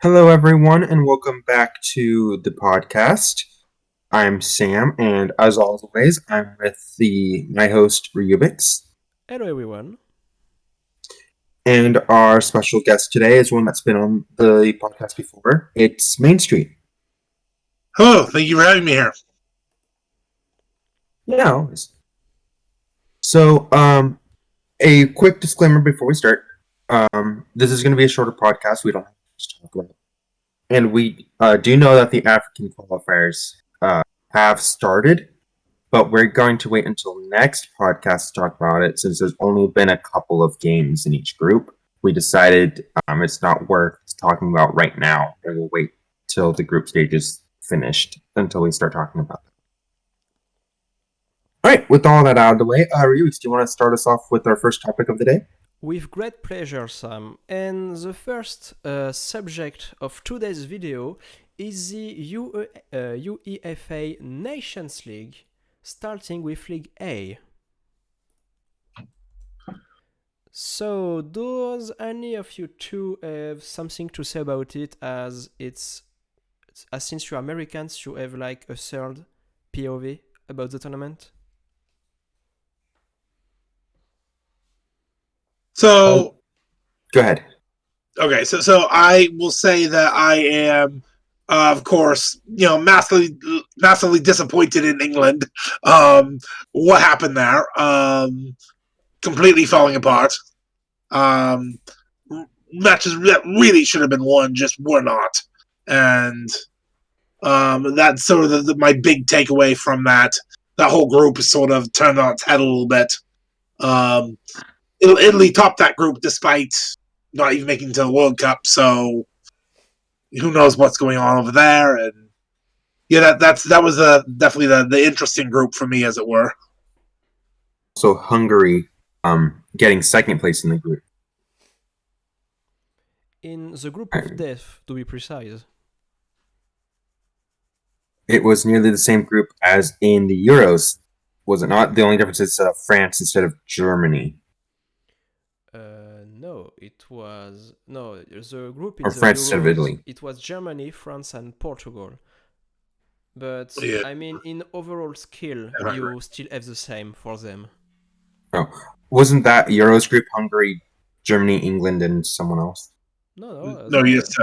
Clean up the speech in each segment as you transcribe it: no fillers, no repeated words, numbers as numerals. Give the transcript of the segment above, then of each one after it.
Hello, everyone, and welcome back to the podcast. I'm Sam, and as always, I'm with my host Ryubix, Hello, everyone. and our special guest today is one that's been on the podcast before. It's mainstreet. Hello, thank you for having me here. Yeah. Always. So, a quick disclaimer before we start. This is going to be a shorter podcast. We don't have much to talk about, and we do know that the African qualifiers have started. But we're going to wait until next podcast to talk about it since there's only been a couple of games in each group. We decided it's not worth talking about right now, and we'll wait till the group stage is finished until we start talking about it. All right, with all that out of the way, Ryubix, do you want to start us off with our first topic of the day? With great pleasure, Sam. And the first subject of today's video is the UEFA Nations League, starting with League A. So, does any of you two have something to say about it, as since you're Americans, you have like a third POV about the tournament? So, Go ahead. okay, so I will say that I am, of course, massively disappointed in England. What happened there? Completely falling apart. Matches that really should have been won just were not, and that's sort of my big takeaway from that. That whole group is sort of turned on its head a little bit. Italy topped that group despite not even making it to the World Cup, so who knows what's going on over there? And yeah, that was definitely the interesting group for me, as it were. So Hungary getting second place in the group. In the group of death, to be precise. It was nearly the same group as in the Euros, was it not? The only difference is France instead of Germany. No, it was the group in Or the France instead of Euros. Italy. It was Germany, France, and Portugal. But Yeah. I mean, in overall skill, you still have the same for them. Oh, wasn't that Euros group Hungary, Germany, England, and someone else? No, yes,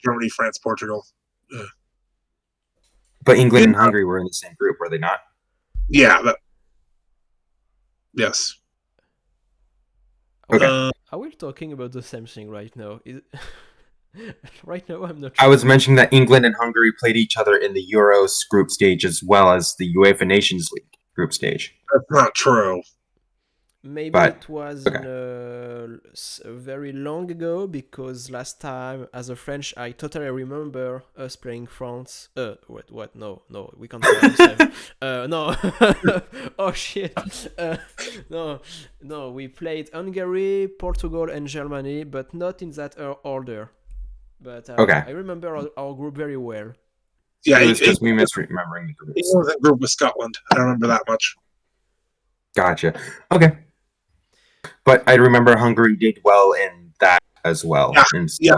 Germany, France, Portugal. But England and Hungary were in the same group, were they not? Yeah. Yes. Okay. Are we talking about the same thing right now? Right now, I'm not sure. I was mentioning that England and Hungary played each other in the Euros group stage as well as the UEFA Nations League group stage. That's not true. Maybe it was very long ago, because last time, as a French, I totally remember us playing France. What? No, we can't say ourselves. No. Oh shit. No, we played Hungary, Portugal, and Germany, but not in that order. But I remember our group very well. Yeah, it was just me misremembering the group. It was a group with Scotland. I don't remember that much. Gotcha. Okay. But I remember Hungary did well in that as well. Yeah,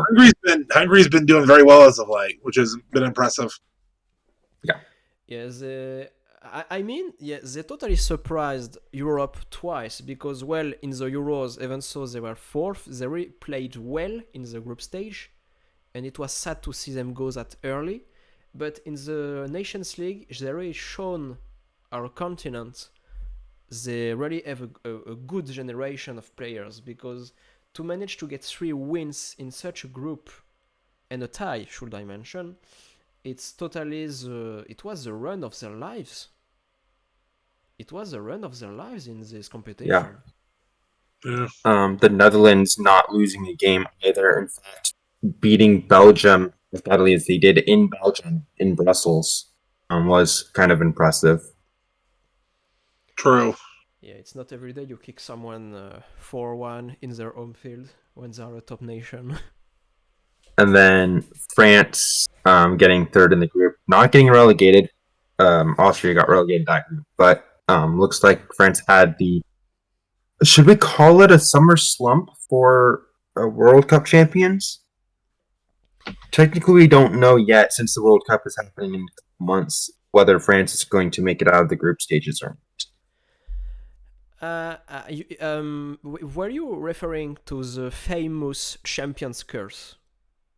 Hungary's been doing very well as of late, which has been impressive. Yeah. I mean, they totally surprised Europe twice, because, well, in the Euros, even though they were fourth, they really played well in the group stage, and it was sad to see them go that early. But in the Nations League, they really shown our continent they really have a good generation of players, because to manage to get 3 wins in such a group, and a tie, should I mention, it was the run of their lives. It was the run of their lives in this competition. Yeah. The Netherlands not losing a game either. In fact, beating Belgium as badly as they did in Belgium, in Brussels, was kind of impressive. True. Yeah, it's not every day you kick someone 4-1 in their home field when they're a top nation. And then France getting third in the group, not getting relegated. Austria got relegated that group, but looks like France had should we call it a summer slump for World Cup champions? Technically, we don't know yet, since the World Cup is happening in months, whether France is going to make it out of the group stages or not. Were you referring to the famous Champions Curse?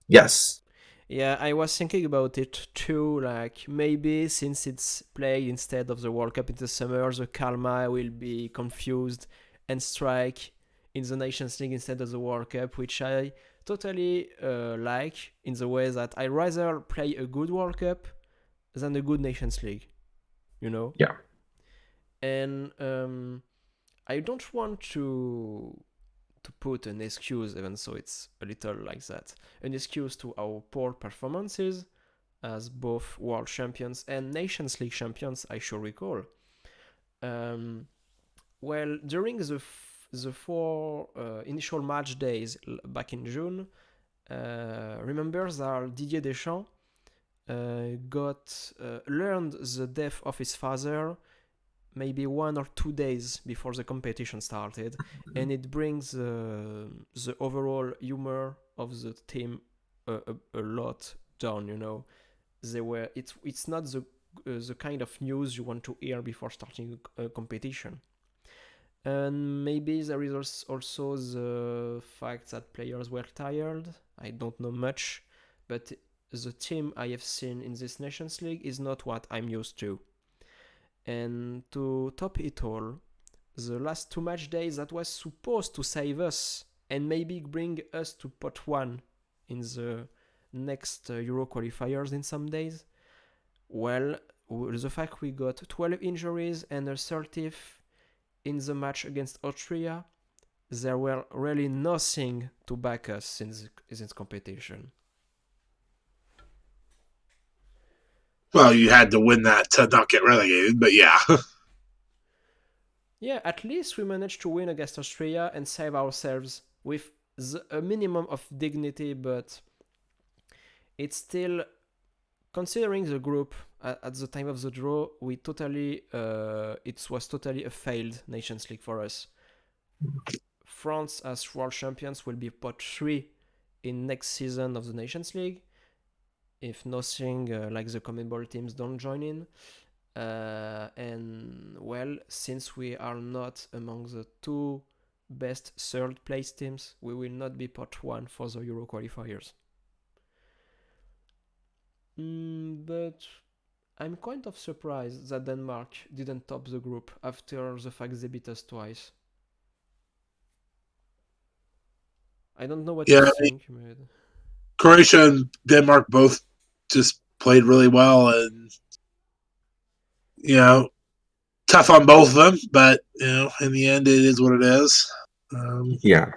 Yes. Yeah, I was thinking about it too. Like maybe since it's played instead of the World Cup in the summer, the Kalma will be confused and strike in the Nations League instead of the World Cup, which I totally like in the way that I rather play a good World Cup than a good Nations League. You know. Yeah. And I don't want to put an excuse, even so it's a little like that, an excuse to our poor performances as both world champions and Nations League champions, I should recall. Well, during the four initial match days back in June, remember that Didier Deschamps learned the death of his father maybe 1 or 2 days before the competition started, and it brings the overall humor of the team a lot down. You know, it's not the kind of news you want to hear before starting a competition. And maybe there is also the fact that players were tired. I don't know much, but the team I have seen in this Nations League is not what I'm used to. And to top it all, the last 2 match days that was supposed to save us and maybe bring us to pot 1 in the next Euro qualifiers in some days, well, the fact we got 12 injuries and a 30th in the match against Austria, there were really nothing to back us in this competition. Well, you had to win that to not get relegated, but yeah. Yeah, at least we managed to win against Austria and save ourselves with a minimum of dignity, but it's still, considering the group at the time of the draw, it was totally a failed Nations League for us. France as world champions will be pot 3 in next season of the Nations League if nothing like the CONMEBOL teams don't join in. And well, since we are not among the 2 best third place teams, we will not be pot 1 for the Euro qualifiers. But I'm kind of surprised that Denmark didn't top the group after the fact they beat us twice. I don't know what you think. Croatia and Denmark both just played really well, and tough on both of them. But in the end, it is what it is. Yeah.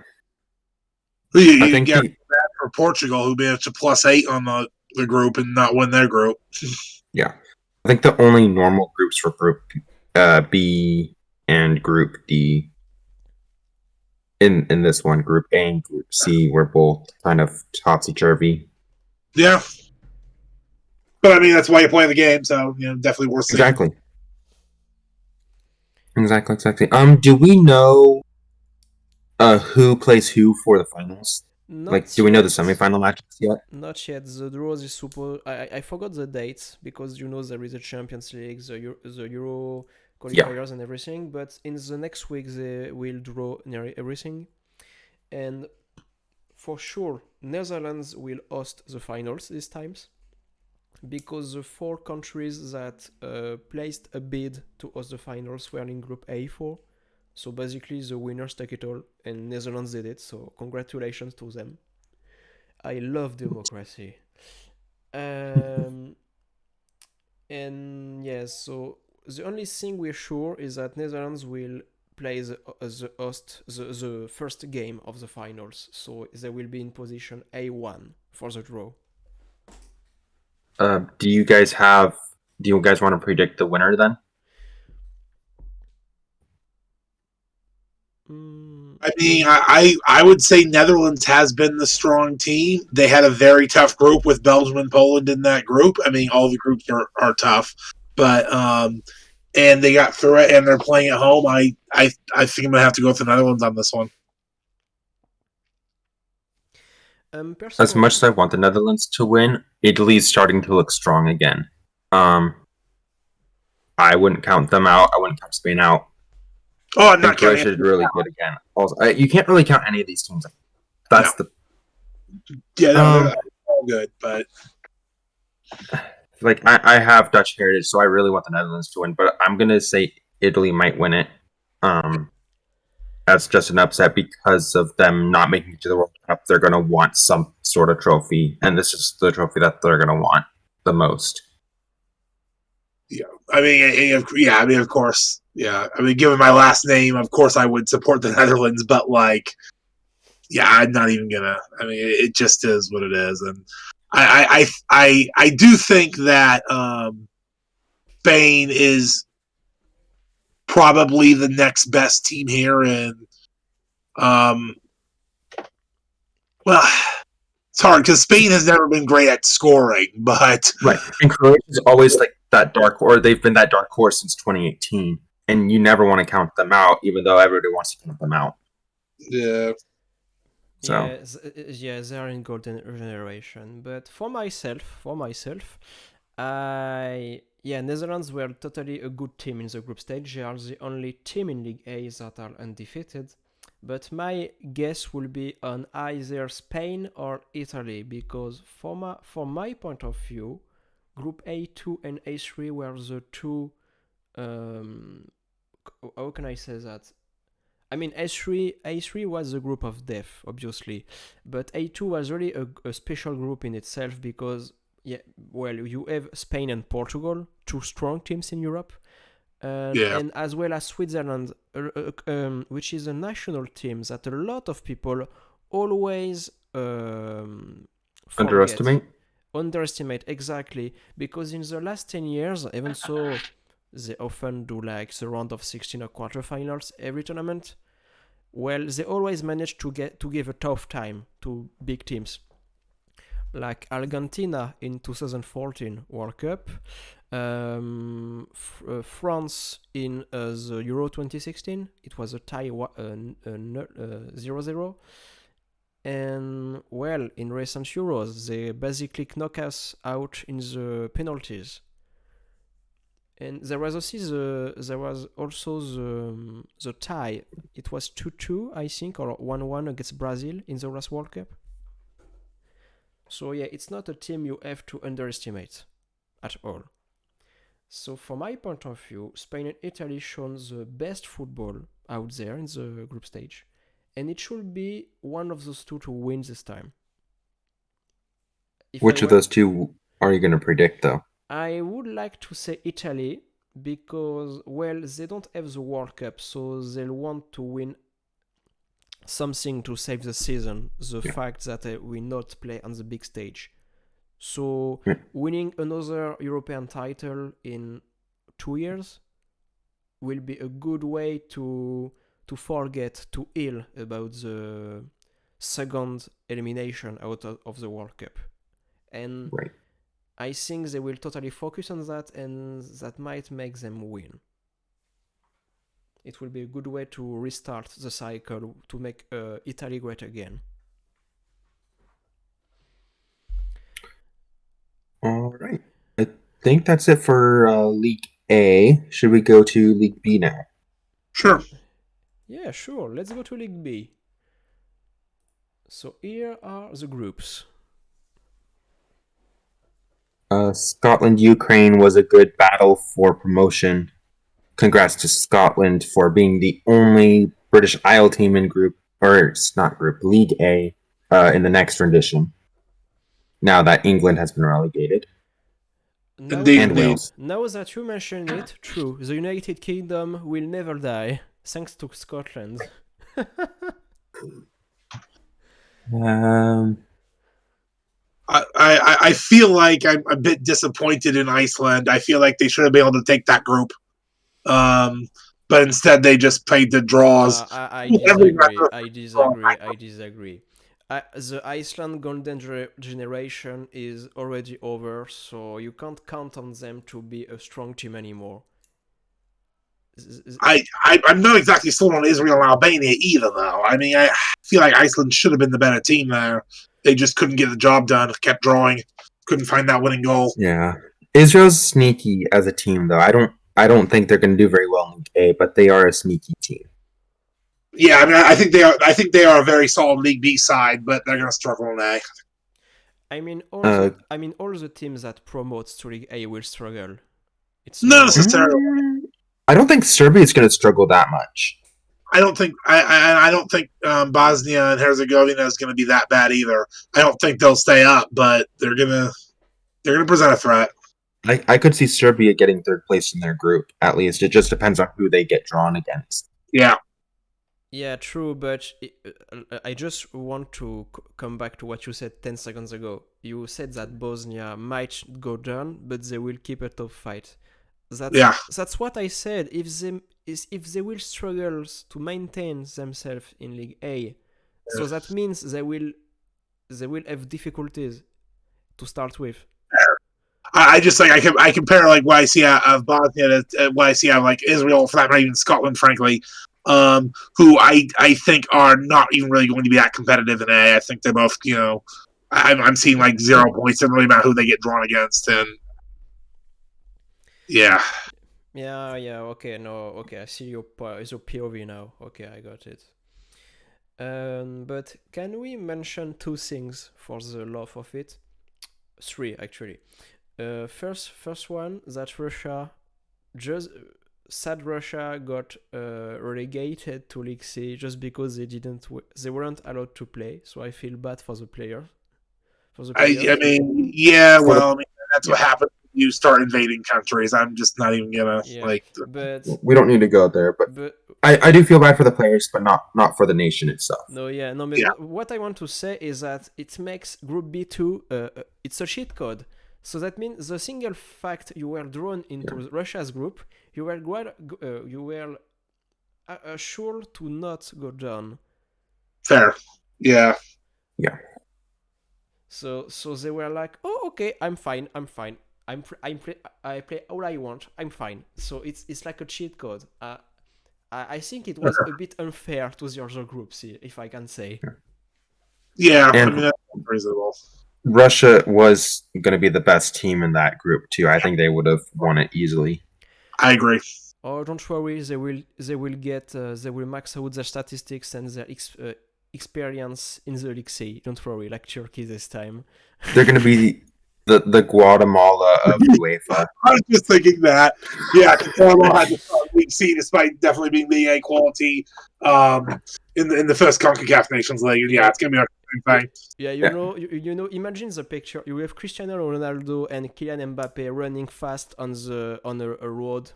You get that for Portugal, who managed to +8 on the group and not win their group. Yeah. I think the only normal groups for Group B and Group D in this one, Group A and Group C, were both kind of topsy-turvy. Yeah. But I mean, that's why you play the game, so definitely worth seeing. Exactly. Do we know who plays who for the finals? Do we know the semifinal matches yet? Not yet. The draws is supposed. I forgot the dates because there is a Champions League, the Euro qualifiers and everything. But in the next week they will draw nearly everything, and for sure Netherlands will host the finals this times, because the 4 countries that placed a bid to host the finals were in Group A4. So basically the winners take it all, and Netherlands did it, so congratulations to them. I love democracy. And yes, so the only thing we're sure is that Netherlands will play the first game of the finals, so they will be in position A1 for the draw. Do you guys want to predict the winner then? I mean, I would say Netherlands has been the strong team. They had a very tough group with Belgium and Poland in that group. I mean, all the groups are tough, but and they got through it, and they're playing at home. I think I'm gonna have to go with the Netherlands on this one. As much Personally, as I want the Netherlands to win, Italy's starting to look strong again. I wouldn't count them out. I wouldn't count Spain out. Oh, I'm And not counting Croatia it. is really good again. Also, you can't really count any of these teams. No. That's the Yeah, no, they're um all good, but like I have Dutch heritage, so I really want the Netherlands to win. But I'm gonna say Italy might win it. That's just an upset because of them not making it to the World Cup. They're gonna want some sort of trophy, and this is the trophy that they're gonna want the most. yeah, I mean, of course, yeah. I mean, given my last name, of course, I would support the Netherlands, but like, yeah, I'm not even gonna. I mean, it just is what it is, and I do think that Spain is probably the next best team here, and um, well, it's hard because Spain has never been great at scoring, but Right, and Croatia's always like that dark, or they've been that dark horse since 2018, and you never want to count them out, even though everybody wants to count them out. yeah, So yeah, they are in golden generation. But for myself, Netherlands were totally a good team in the group stage. They are the only team in League A that are undefeated. But my guess will be on either Spain or Italy because from my point of view, Group A2 and A3 were the two. Um, how can I say that? I mean, A3 was the group of death, obviously, but A2 was really a special group in itself because, yeah, well, you have Spain and Portugal, two strong teams in Europe, yeah, and as well as Switzerland, which is a national team that a lot of people always forget, underestimate exactly, because in the last 10 years, even so, they often do like the round of 16 or quarterfinals every tournament. Well, they always manage to give a tough time to big teams, like Argentina in 2014 World Cup, France in the Euro 2016. It was a tie 0-0. And well, in recent Euros, they basically knock us out in the penalties. And there was also the tie. It was 2-2, I think, or 1-1 against Brazil in the last World Cup. So yeah, it's not a team you have to underestimate at all. So from my point of view, Spain and Italy shown the best football out there in the group stage, and it should be one of those two to win this time. which of those two are you going to predict, though? I would like to say Italy because, well, they don't have the World Cup, so they'll want to win something to save the season. The fact that we not play on the big stage. So winning another European title in 2 years will be a good way to forget, to heal about the second elimination out of the World Cup. And I think they will totally focus on that, and that might make them win. It will be a good way to restart the cycle to make Italy great again. All right. I think that's it for League A. Should we go to League B now? sure. Yeah, sure. Let's go to League B. So here are the groups. Scotland Ukraine was a good battle for promotion. Congrats to Scotland for being the only British Isle team in League A in the next rendition. Now that England has been relegated. Indeed. Wales. Now that you mention it, true, the United Kingdom will never die, thanks to Scotland. I feel like I'm a bit disappointed in Iceland. I feel like they should have been able to take that group. But instead they just played the draws. I disagree. The Iceland golden generation is already over, so you can't count on them to be a strong team anymore. I'm not exactly sold on Israel and Albania either, though. I mean, I feel like Iceland should have been the better team there. They just couldn't get the job done. Kept drawing, couldn't find that winning goal. Yeah, Israel's sneaky as a team, though. I don't think they're going to do very well in League A, but they are a sneaky team. Yeah, I mean, I think they are. I think they are a very solid League B side, but they're going to struggle in A. I mean, all the teams that promote to League A will struggle. It's Not necessarily. I don't think Serbia is going to struggle that much. I don't think Bosnia and Herzegovina is going to be that bad either. I don't think they'll stay up, but they're gonna present a threat. I could see Serbia getting third place in their group, at least. It just depends on who they get drawn against. Yeah. Yeah, true, but I just want to come back to what you said 10 seconds ago. You said that Bosnia might go down, but they will keep a top fight. That's what I said. If they will struggle to maintain themselves in League A, so that means they will have difficulties to start with. I just like I compare like what I see out of Bosnia to what I see out of like Israel, for that matter, even Scotland, frankly, who I think are not even really going to be that competitive in A. I think they're both, I'm seeing like 0 points. It doesn't really matter who they get drawn against, and yeah. Okay, I see your POV now. Okay, I got it. But can we mention 2 things for the love of it? 3 actually. First one, that Russia got relegated to League C just because they weren't allowed to play. So I feel bad for the players. I mean, yeah, well, I mean, that's what happens when you start invading countries. I'm just not even gonna But we don't need to go there. But I do feel bad for the players, but not for the nation itself. What I want to say is that it makes Group B2 it's a cheat code. So that means the single fact you were drawn into Russia's group, you were sure to not go down. Fair, yeah. So they were like, oh, okay, I'm fine. I play all I want. I'm fine. So it's like a cheat code. I think it was a bit unfair to the other groups, if I can say. Yeah, I mean that's reasonable. Russia was going to be the best team in that group too. I think they would have won it easily. I agree. Oh, don't worry. They will max out their statistics and their experience in the League C. Don't worry, like Turkey this time. They're going to be the Guatemala of UEFA. I was just thinking that. Yeah, Guatemala had the League C despite definitely being the A quality in the first CONCACAF Nations League. Yeah, it's going to be our same thing. Yeah, you know. Imagine the picture. You have Cristiano Ronaldo and Kylian Mbappe running fast on a road.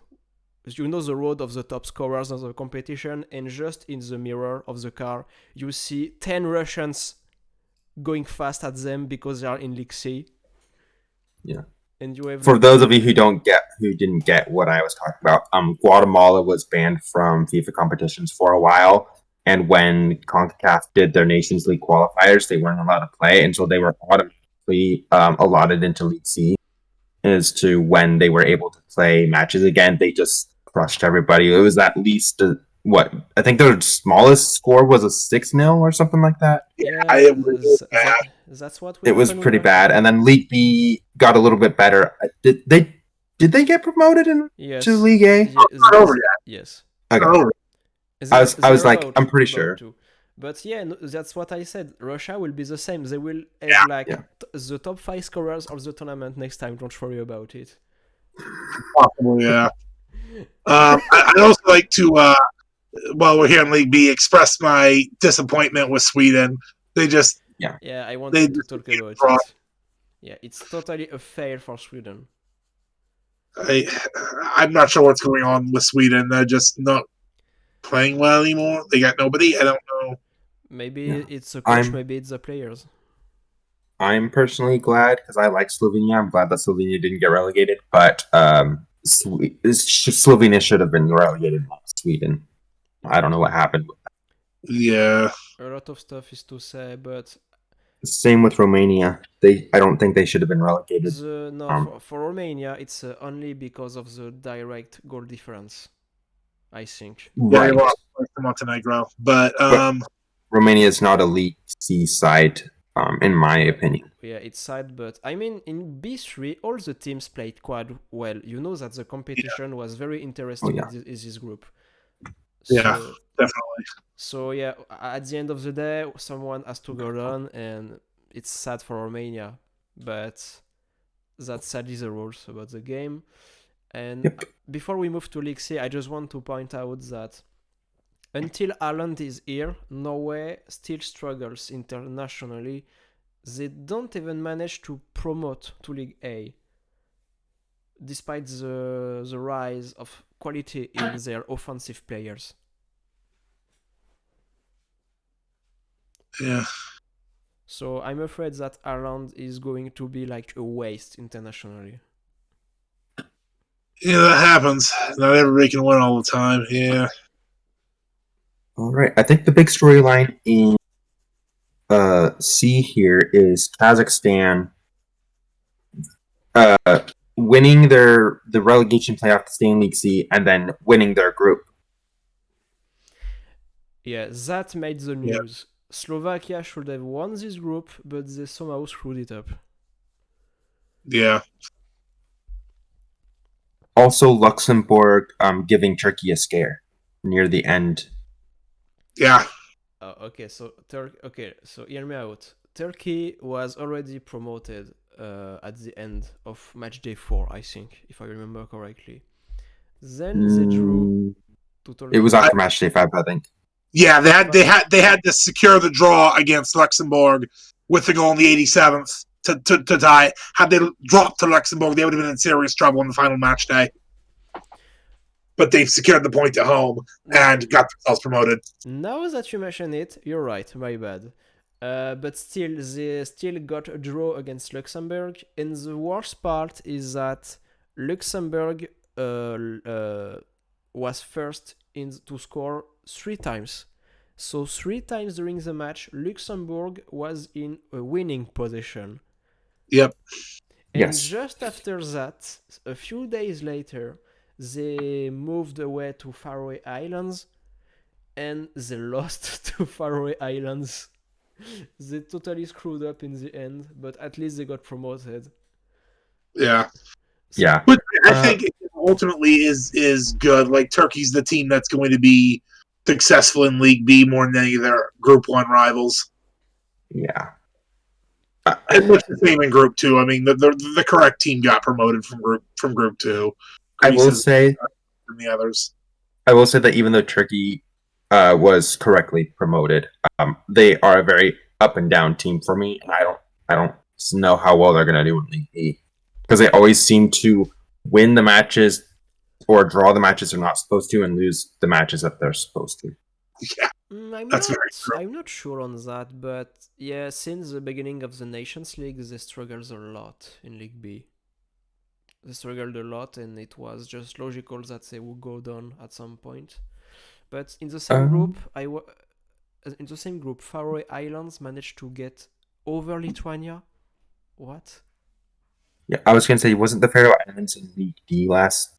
You know, the road of the top scorers of the competition, and just in the mirror of the car, you see 10 Russians going fast at them because they are in League C. Yeah. And you have for those of you who didn't get what I was talking about, Guatemala was banned from FIFA competitions for a while. And when CONCACAF did their Nations League qualifiers, they weren't allowed to play, and so they were automatically allotted into League C. As to when they were able to play matches again, they just crushed everybody. It was at least I think their smallest score was a 6-0 or something like that. That's what it was pretty bad. And then League B got a little bit better. Did they get promoted to League A? Not over yet. Yes. Okay. I was like, I'm pretty sure. But yeah, that's what I said. Russia will be the same. They will have the top 5 scorers of the tournament next time. Don't worry about it. Possibly, yeah. I'd also like to, while we're here in League B, express my disappointment with Sweden. They just... Yeah, I wanted to talk about it. Yeah, it's totally a fail for Sweden. I'm not sure what's going on with Sweden. They're just not playing well anymore. They got nobody. I don't know. Maybe it's the coach, maybe it's the players. I'm personally glad because I like Slovenia. I'm glad that Slovenia didn't get relegated, but Slovenia should have been relegated, not Sweden. I don't know what happened with that. Yeah. A lot of stuff is to say, but... Same with Romania. I don't think they should have been relegated. For Romania, it's only because of the direct goal difference. I think. Yeah, they Right. lost to Montenegro, but Romania is not a League C side, in my opinion. Yeah, it's sad, but I mean, in B3, all the teams played quite well. You know that the competition was very Oh interesting yeah. in this group. yeah, So, definitely. so yeah, at the end of the day, someone has to go down, and it's sad for Romania, but that's sadly the rules about the game. And Yep. before we move to League C, I just want to point out that until Ireland is here, Norway still struggles internationally. They don't even manage to promote to League A, despite the rise of quality in their offensive players. Yeah, So I'm afraid that Ireland is going to be like a waste internationally. yeah, that happens. Not everybody can win all the time. Yeah, All right. I think the big storyline in C here is Kazakhstan uh, winning the relegation playoff to stay in League C and then winning their group. Yeah, that made the Yeah. news. Slovakia should have won this group, but they somehow screwed it up. yeah, Also, Luxembourg giving Turkey a scare near the end. yeah, Okay, so hear me out. Turkey was already promoted at the end of match day 4, I think, if I remember correctly. Then they drew to It was Turkey. after match day 5, I think. yeah. They had to secure the draw against Luxembourg with the goal in the 87th to tie it. Had they dropped to Luxembourg, they would have been in serious trouble in the final match day. But they secured the point at home and got themselves promoted. Now that you mention it, you're right, my bad. But still, they still got a draw against Luxembourg, and the worst part is that Luxembourg was first to score 3 times. So 3 times during the match, Luxembourg was in a winning position. Yep. And Yes. just after that, a few days later, they moved away to Faroe Islands, and they lost to Faroe Islands. They totally screwed up in the end, but at least they got promoted. Yeah. So, Yeah. But I think it ultimately is good. Like Turkey's the team that's going to be successful in League B more than any of their Group 1 rivals. Yeah. And much the same in Group 2. I mean, the correct team got promoted from Group 2. I will say from the others. I will say that even though Turkey was correctly promoted, they are a very up and down team for me, and I don't know how well they're gonna do in League B because they always seem to win the matches or draw the matches they're not supposed to and lose the matches that they're supposed to. Yeah, that's very true. I'm not sure on that, but yeah, since the beginning of the Nations League, they struggled a lot in League B. They struggled a lot, and it was just logical that they would go down at some point. But in the same group, in the same group, Faroe Islands managed to get over Lithuania. What? Yeah, I was gonna say, wasn't the Faroe Islands in League D last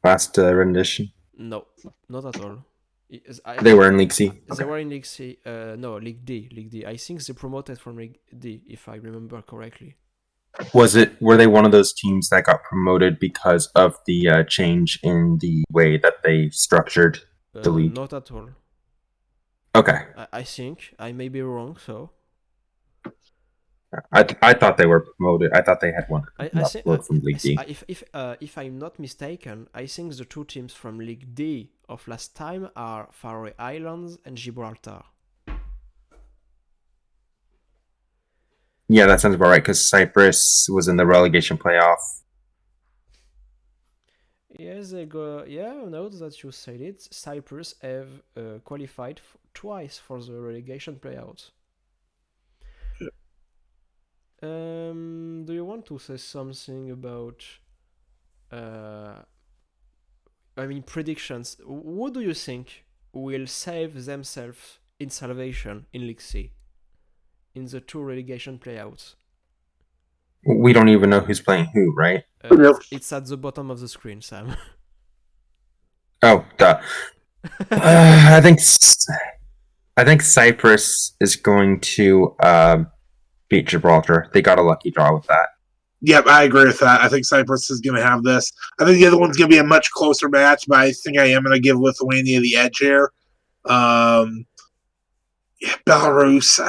rendition? No, not at all. They were in League C. They Okay. were in League C. No, League D. League D. I think they promoted from League D, if I remember correctly. Were they one of those teams that got promoted because of the change in the way that they structured the league? Not at all. Okay. I think I may be wrong. So I thought they were promoted. I thought they had one I think from League D. if I'm not mistaken, I think the two teams from League D of last time are Faroe Islands and Gibraltar. Yeah, that sounds about right because Cyprus was in the relegation playoff. Yes, they go. Yeah, now that you said it, Cyprus have qualified twice for the relegation playoffs. Do you want to say something about? I mean, predictions. Who do you think will save themselves in salvation in League C in the two relegation playouts? We don't even know who's playing who, right? It's at the bottom of the screen, Sam. Oh, duh. I think Cyprus is going to beat Gibraltar. They got a lucky draw with that. Yep, I agree with that. I think Cyprus is going to have this. I think the other one's going to be a much closer match, but I think I am going to give Lithuania the edge here. Belarus,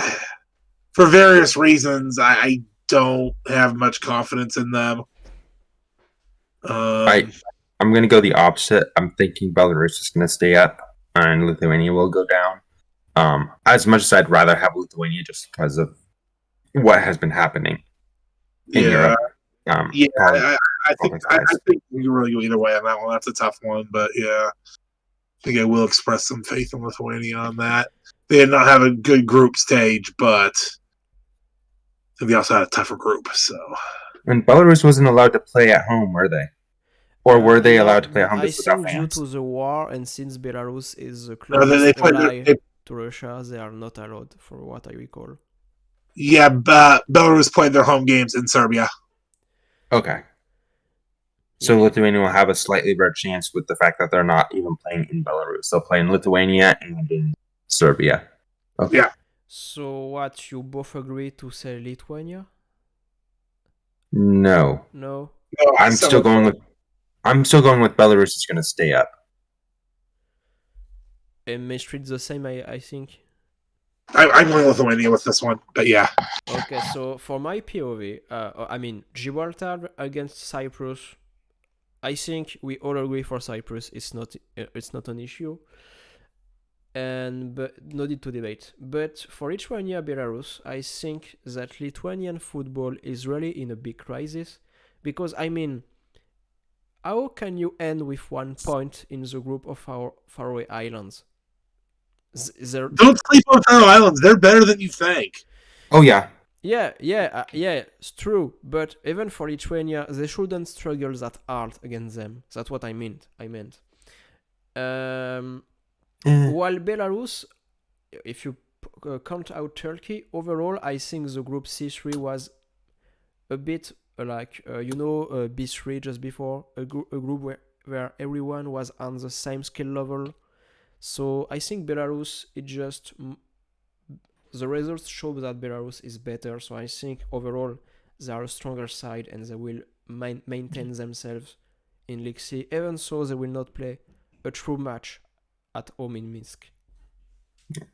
for various reasons, I don't have much confidence in them. I'm going to go the opposite. I'm thinking Belarus is going to stay up and Lithuania will go down. As much as I'd rather have Lithuania just because of what has been happening in Europe. I think you really go either way on that one. That's a tough one, but yeah, I think I will express some faith in Lithuania on that. They did not have a good group stage, but they also had a tougher group. So, and Belarus wasn't allowed to play at home, were they? Or were they allowed to play at home I just without think due fans? to the war, and since Belarus is the they closest played. ally to Russia, they are not allowed, for what I recall. Yeah, Belarus played their home games in Serbia. Okay. So Lithuania will have a slightly better chance with the fact that they're not even playing in Belarus. They'll play in Lithuania and in Serbia. Okay. Yeah. So what, you both agree to say Lithuania? No. No? No, I'm still going with Belarus is going to stay up. And mainstreet the same, I think. I'm going Lithuania with this one, but yeah. Okay, so for my POV, I mean, Gibraltar against Cyprus, I think we all agree for Cyprus. It's not an issue, but no need to debate. But for Lithuania, Belarus, I think that Lithuanian football is really in a big crisis, because I mean, how can you end with 1 point in the group of our Faroe Islands? Don't sleep on Faroe Islands. They're better than you think. Oh yeah. Yeah, it's true. But even for Lithuania, they shouldn't struggle that hard against them. That's what I meant. While Belarus, if you count out Turkey, overall, I think the group C3 was a bit like, B3 just before, a group where everyone was on the same skill level. So I think Belarus, the results show that Belarus is better. So I think overall they are a stronger side and they will maintain themselves in League C. Even so, they will not play a true match at home in Minsk.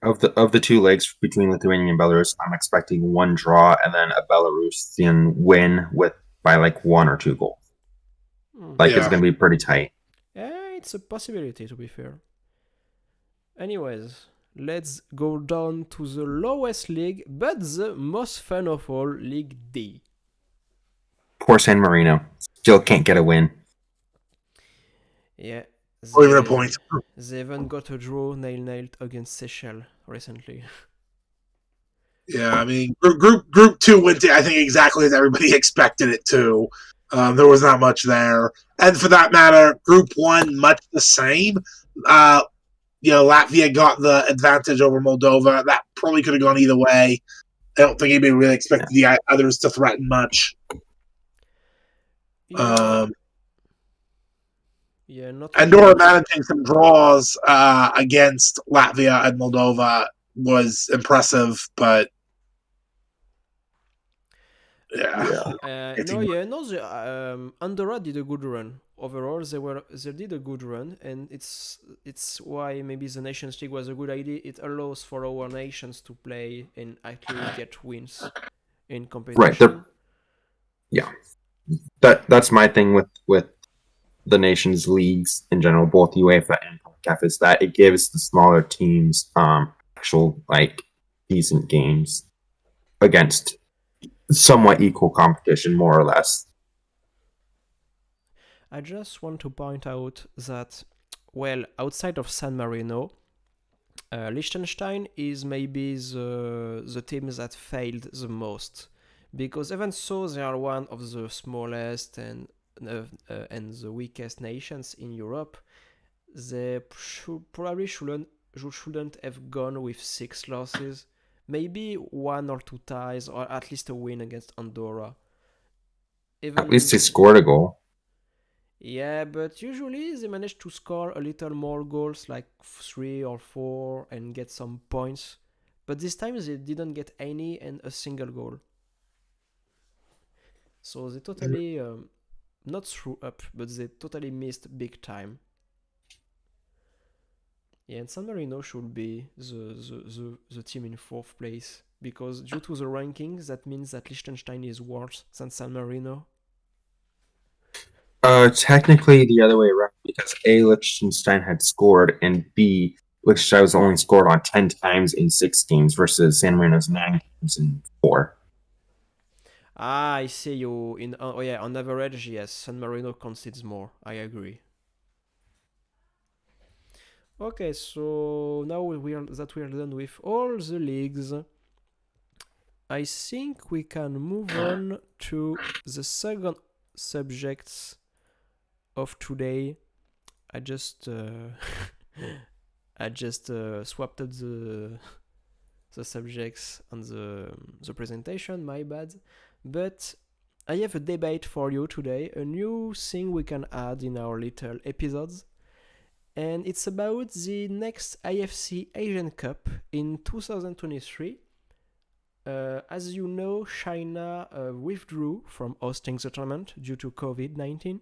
Of the two legs between Lithuania and Belarus, I'm expecting one draw and then a Belarusian win by like 1 or 2 goals. It's going to be pretty tight. Yeah, it's a possibility, to be fair. Anyways, let's go down to the lowest league, but the most fun of all, League D. Poor San Marino. Still can't get a win. Yeah. Or even a point. They even got a draw 0-0 against Seychelles recently. Yeah, I mean, group 2 went, I think, exactly as everybody expected it to. There was not much there. And for that matter, group 1, much the same. Latvia got the advantage over Moldova. That probably could have gone either way. I don't think anybody really expected the others to threaten much. Andorra managing some draws against Latvia and Moldova was impressive, but Andorra did a good run. Overall, they did a good run, and it's why maybe the Nations League was a good idea. It allows for our nations to play and actually get wins in competition. Right. That's my thing with the nations leagues in general, both UEFA and CONCACAF, is that it gives the smaller teams actual decent games against somewhat equal competition, more or less. I just want to point out that, outside of San Marino, Liechtenstein is maybe the team that failed the most, because even so they are one of the smallest and the weakest nations in Europe. They probably shouldn't have gone with 6 losses. Maybe 1 or 2 ties, or at least a win against Andorra. At least they scored a goal. Yeah, but usually they manage to score a little more goals, like 3 or 4, and get some points. But this time they didn't get any and a single goal. So they totally, not threw up, but they totally missed big time. Yeah, and San Marino should be the team in fourth place because due to the rankings, that means that Liechtenstein is worse than San Marino. Technically the other way around because A, Liechtenstein had scored, and B, Liechtenstein was only scored on 10 times in 6 games versus San Marino's 9 games in 4. Ah, I see you in. Oh yeah, on average, yes, San Marino concedes more. I agree. Okay, so now we are done with all the leagues. I think we can move on to the second subjects of today. I just swapped the subjects on the presentation. My bad, but I have a debate for you today. A new thing we can add in our little episodes, and it's about the next AFC Asian Cup in 2023. As you know, China withdrew from hosting the tournament due to COVID-19,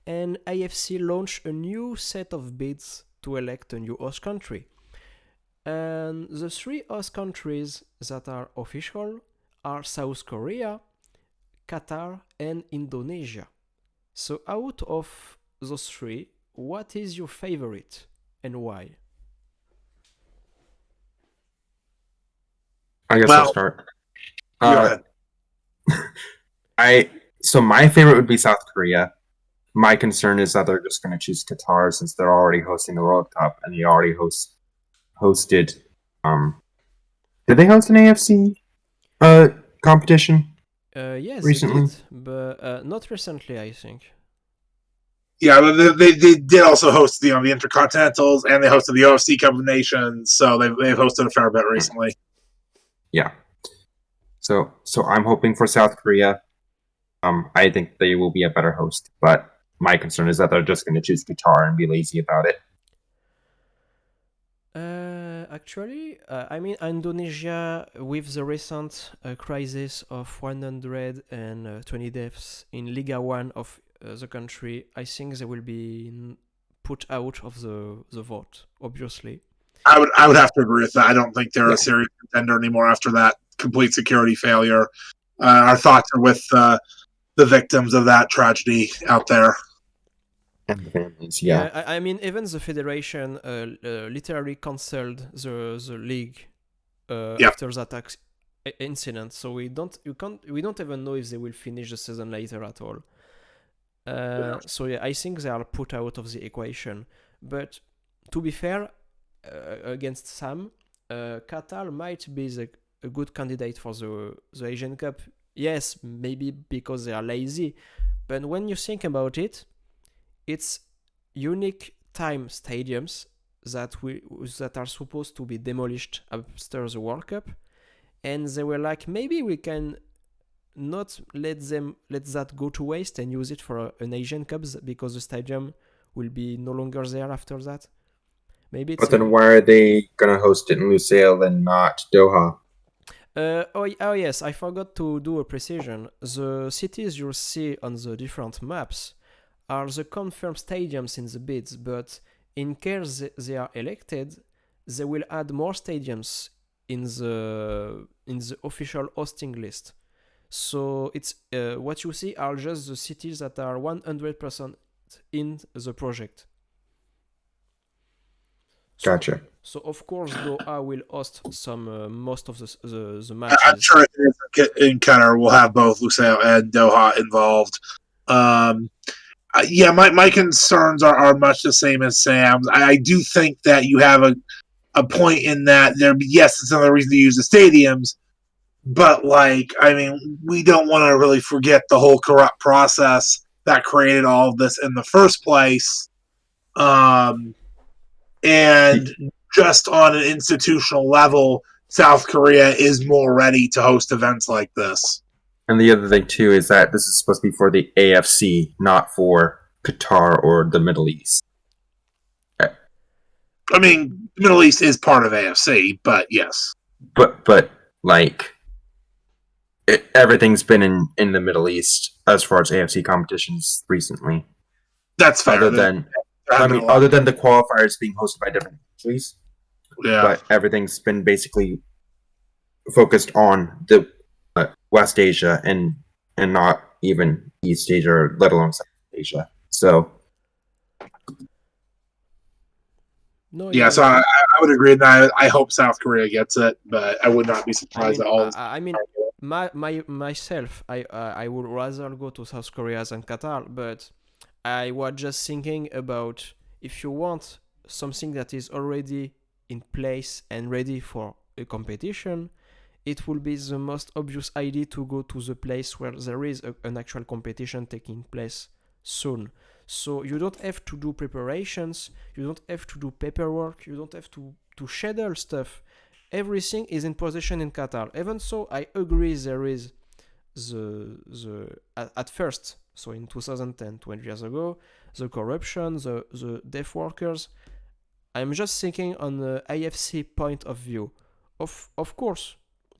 and AFC launched a new set of bids to elect a new host country. And the 3 host countries that are official are South Korea, Qatar, and Indonesia. So out of those 3, what is your favorite and why? I guess I'll start. Go ahead. So my favorite would be South Korea. My concern is that they're just going to choose Qatar since they're already hosting the World Cup and they already hosted. Did they host an AFC competition? Yes, recently? they did, but not recently, I think. Yeah, but they did also host the Intercontinentals, and they hosted the OFC Cup of Nations, so they've hosted a fair bit recently. Yeah. So I'm hoping for South Korea. I think they will be a better host, but my concern is that they're just going to choose Qatar and be lazy about it. Actually, I mean, Indonesia, with the recent crisis of 120 deaths in Liga 1 of the country, I think they will be put out of the vote, obviously. I would have to agree with that. I don't think they're a serious contender anymore after that complete security failure. Our thoughts are with the victims of that tragedy out there. And the families, yeah. I mean, even the federation literally cancelled the league after that incident. So we don't even know if they will finish the season later at all. So yeah, I think they are put out of the equation. But to be fair, against Sam, Qatar might be a good candidate for the Asian Cup. Yes, maybe because they are lazy, but when you think about it, it's unique time stadiums that are supposed to be demolished after the World Cup, and they were like, maybe we can not let that go to waste and use it for an Asian Cup because the stadium will be no longer there after that. Maybe it's. But then why are they gonna host it in Lusail and not Doha? Oh yes, I forgot to do a precision. The cities you'll see on the different maps are the confirmed stadiums in the bids, but in case they are elected, they will add more stadiums in the official hosting list. So it's what you see are just the cities that are 100% in the project. Gotcha. So of course Doha will host some most of the matches. I'm sure in Qatar we'll have both Lusail and Doha involved. Yeah, my concerns are much the same as Sam's. I do think that you have a point in that yes, it's another reason to use the stadiums, but we don't want to really forget the whole corrupt process that created all of this in the first place. And just on an institutional level, South Korea is more ready to host events like this. And the other thing too is that this is supposed to be for the AFC, not for Qatar or the Middle East. I mean, the Middle East is part of AFC, but yes. But like everything's been in the Middle East as far as AFC competitions recently. That's fair. Other than other than the qualifiers being hosted by different countries, but everything's been basically focused on the West Asia and not even East Asia, let alone South Asia. So No, yeah, so I would agree that I hope South Korea gets it, but I would not be surprised at all. I mean, myself, I would rather go to South Korea than Qatar, but I was just thinking about if you want something that is already in place and ready for a competition, it will be the most obvious idea to go to the place where there is an actual competition taking place soon. So you don't have to do preparations, you don't have to do paperwork, you don't have to schedule stuff. Everything is in position in Qatar. Even so, I agree there is at first, so in 2010, 20 years ago, the corruption, the deaf workers. I'm just thinking on the AFC point of view. Of course,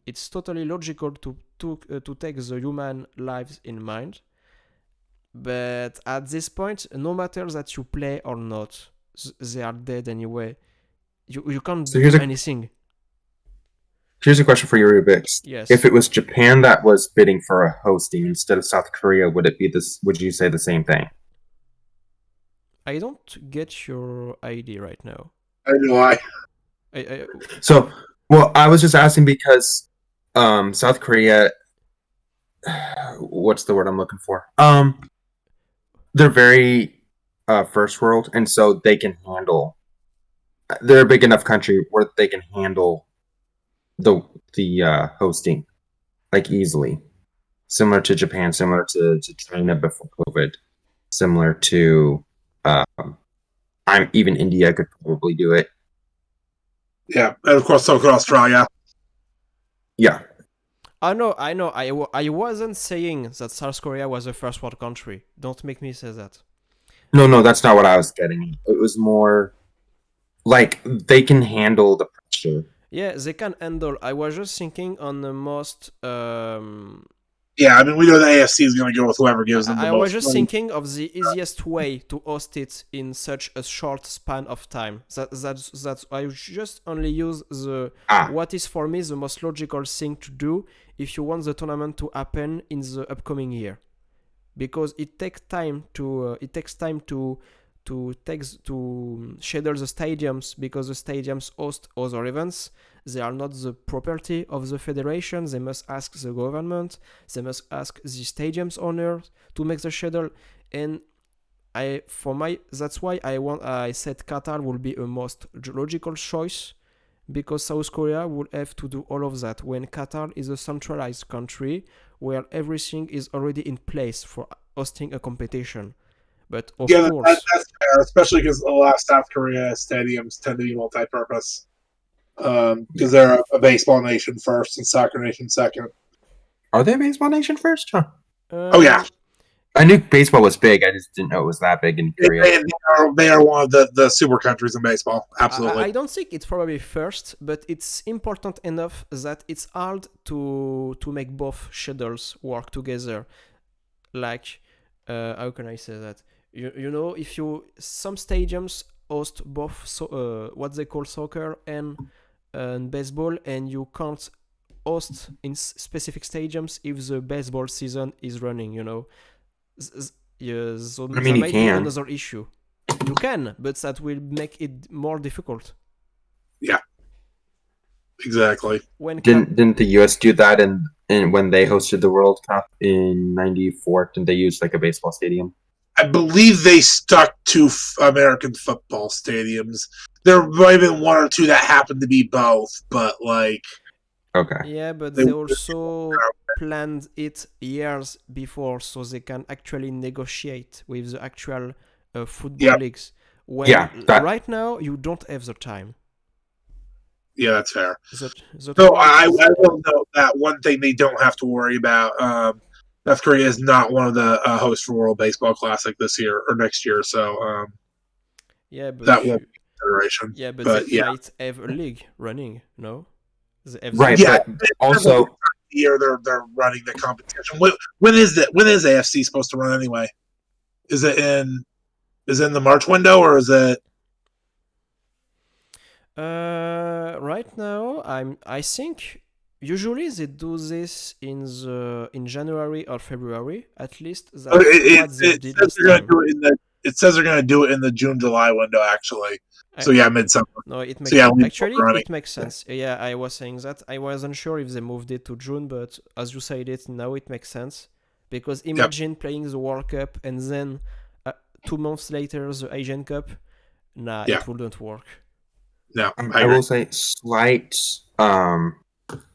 it's totally logical to take the human lives in mind. But at this point, no matter that you play or not, they are dead anyway. You can't do anything. Here's a question for you, Ryubix. Yes. If it was Japan that was bidding for a hosting instead of South Korea, would it be this? Would you say the same thing? I don't get your idea right now. I know why. So, well, I was just asking because South Korea. What's the word I'm looking for? They're very first world, and so they can handle. They're a big enough country where they can handle the hosting like easily, similar to Japan, similar to China before COVID, similar to even India could probably do it. Yeah, and of course so could Australia. Yeah. I know. I wasn't saying that South Korea was a first world country. Don't make me say that. No, that's not what I was getting. It was more like they can handle the pressure. Yeah, they can handle. I was just thinking on the most. Yeah, I mean, we know the AFC is going to go with whoever gives them the most. I was just money. thinking of the easiest way to host it in such a short span of time. That's I just only use the what is for me the most logical thing to do if you want the tournament to happen in the upcoming year, because it takes time to schedule the stadiums, because the stadiums host other events. They are not the property of the federation. They must ask the government. They must ask the stadium's owner to make the schedule. And that's why I said Qatar will be a most logical choice, because South Korea will have to do all of that when Qatar is a centralized country where everything is already in place for hosting a competition. But of course, that's fair, especially because a lot of South Korea stadiums tend to be multi-purpose. Because they're a baseball nation first and soccer nation second. Are they a baseball nation first? Huh? Oh yeah, I knew baseball was big. I just didn't know it was that big in Korea. They are one of the super countries in baseball. Absolutely. I don't think it's probably first, but it's important enough that it's hard to make both schedules work together. Like, how can I say that? You know, if some stadiums host both what they call soccer and baseball, and you can't host in specific stadiums if the baseball season is running, you know. So I mean, might be another issue. You can, but that will make it more difficult. Yeah, exactly. Didn't the US do that in when they hosted the World Cup in '94? Didn't they use like a baseball stadium? I believe they stuck to American football stadiums. There might have been one or two that happened to be both, but like. Okay. Yeah, but they also planned it years before, so they can actually negotiate with the actual football leagues. Right now, you don't have the time. Yeah, that's fair. The So tournament I is will note that one thing they don't have to worry about. South Korea is not one of the hosts for World Baseball Classic this year or next year, so yeah, but that won't be a consideration. yeah, but they But yeah, might have a league running. No, the AFC. Right, yeah. but also Year they're running the competition. When is that? When is AFC supposed to run anyway? Is it in the March window or is it? Right now, I think usually they do this in January or February. At least that's Oh, what they it did says last they're going to time. do it in the. It says they're going to do it in the June-July window actually. So I, yeah, midsummer. no, it So makes yeah, leave actually running. it makes sense. Yeah, I was saying that I wasn't sure if they moved it to June, but as you said it, now it makes sense because imagine playing the World Cup and then 2 months later the Asian Cup. Nah, Yeah. it wouldn't work. No, I I agree. will say slight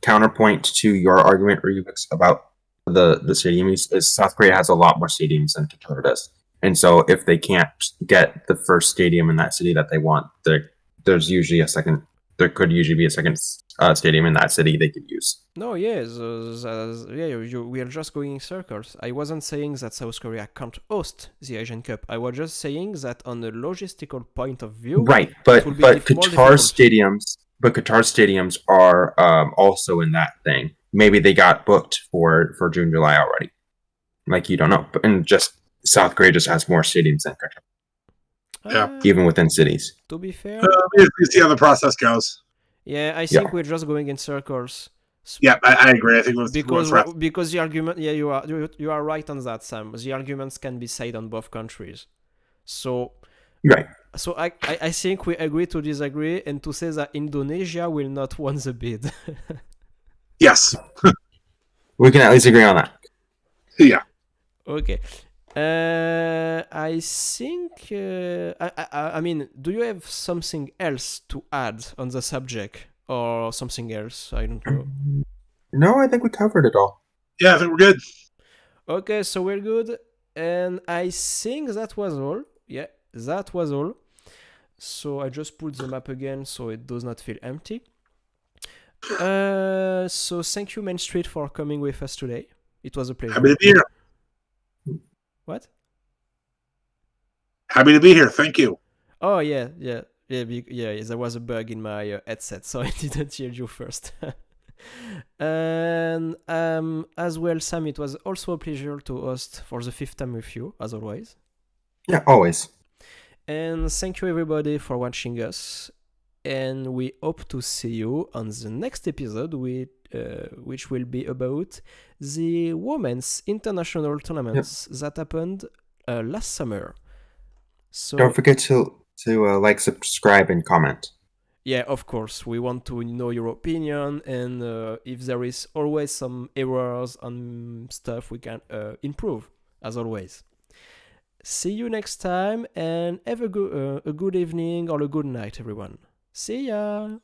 counterpoint to your argument, Ryubix, about the stadium is South Korea has a lot more stadiums than Qatar does, and so if they can't get the first stadium in that city that they want, there's usually a second. There could usually be a second stadium in that city they could use. No, yeah, we are just going in circles. I wasn't saying that South Korea can't host the Asian Cup. I was just saying that on a logistical point of view, Right, it but will be but more Qatar difficult. stadiums are also in that thing. Maybe they got booked for June, July already. Like you don't know, and just South Korea just has more stadiums than Qatar, Yeah. even within cities. To be fair, We see how the process goes. yeah, I Yeah. think we're just going in circles. Yeah, I agree. I think Because the argument, yeah, you are right on that, Sam. The arguments can be said on both countries. So Right. so I think we agree to disagree and to say that Indonesia will not win the bid. yes. We can at least agree on that. Yeah. Okay. I think. I mean, do you have something else to add on the subject or something else? I don't know. No, I think we covered it all. Yeah, I think we're good. Okay, so we're good, and I think that was all. Yeah, that was all. So I just put the map again so it does not feel empty. So thank you, mainstreet, for coming with us today. It was a pleasure. Happy to be here. What? Happy to be here. Thank you. Oh yeah. There was a bug in my headset, so I didn't hear you first. And as well, Sam, it was also a pleasure to host for the 5th time with you, as always. Yeah, always. And thank you everybody for watching us. And we hope to see you on the next episode, which will be about the women's international tournaments that happened last summer. So don't forget to like, subscribe, and comment. Yeah, of course. We want to know your opinion, and if there is always some errors on stuff, we can improve, as always. See you next time, and have a good evening or a good night, everyone. See ya!